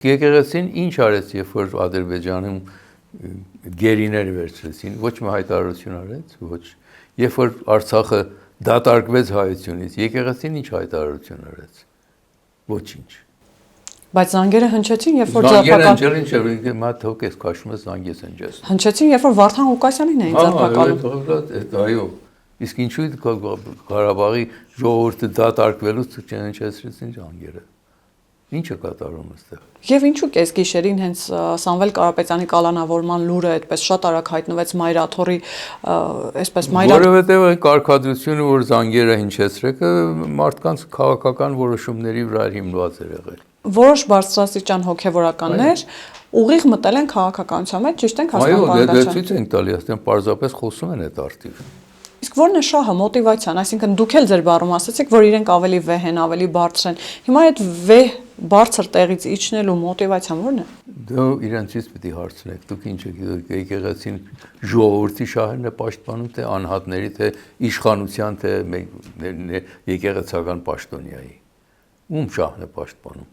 Եկեղեցին ինչ արեց, երբ որ Ադրբեջանում գերիներ վերցրեցին, ոչ մի հայտարարություն արեց, ոչ։ Երբ որ Արցախը դատարկվեց հայությունից, եկեղեցին ինչ հայտարարություն արեց։ Ոչինչ։ Բայց զանգերը հնչեցին, երբ որ ձերբակալում ինչ մատ հոգ էս քաշում ես զանգես ընջես։ Հնչեցին, երբ որ Վարդան Ղուկասյանին էին ձերբակալում։ Այո, իսկ ինչու Ղարաբաղի ժողովուրդը դատարկվելուց չհնչեցրեցին զանգերը։ Ինչը կատարում այստեղ։ Եվ ինչու կեսգիշերին հենց Սամվել Կարապետյանի կալանավորման լուրը այդպես շատ արագ հայտնվեց Մայրաթորի, այսպես Որովհետև այն կարգադրությունը, որ զանգերը հնչեցրեք, մարդկանց քաղաքական որոշումների վրա հիմնված էր եղել։ Որոշ բարձրաստիճան հոգևորականներ ուղիղ մտել են քաղաքականության մեջ, ճիշտ ենք հասկանում։ Այո, դե ցույց ենք տալի, ասեն պարզապես խոսում են այդ արդիվ։ Իսկ ո՞րն է շահը, մոտիվացիան, այսինքն դուք էլ ձեր բառում ասացիք, որ իրենք ավելի վեհ են, ավելի բարձր են։ Հիմա այդ վեհ բարձր տեղից իջնելու մոտիվացիան ո՞րն է։ Դու իրենցից պիտի հարցնեք, դուք ինչ եք եկեղեցին ժողովրդի շահերն է պաշտպանում, թե անհատների, թե իշխանության, թե եկեղեցական պաշտոնյայի։ Ում շահն է պաշտպանում։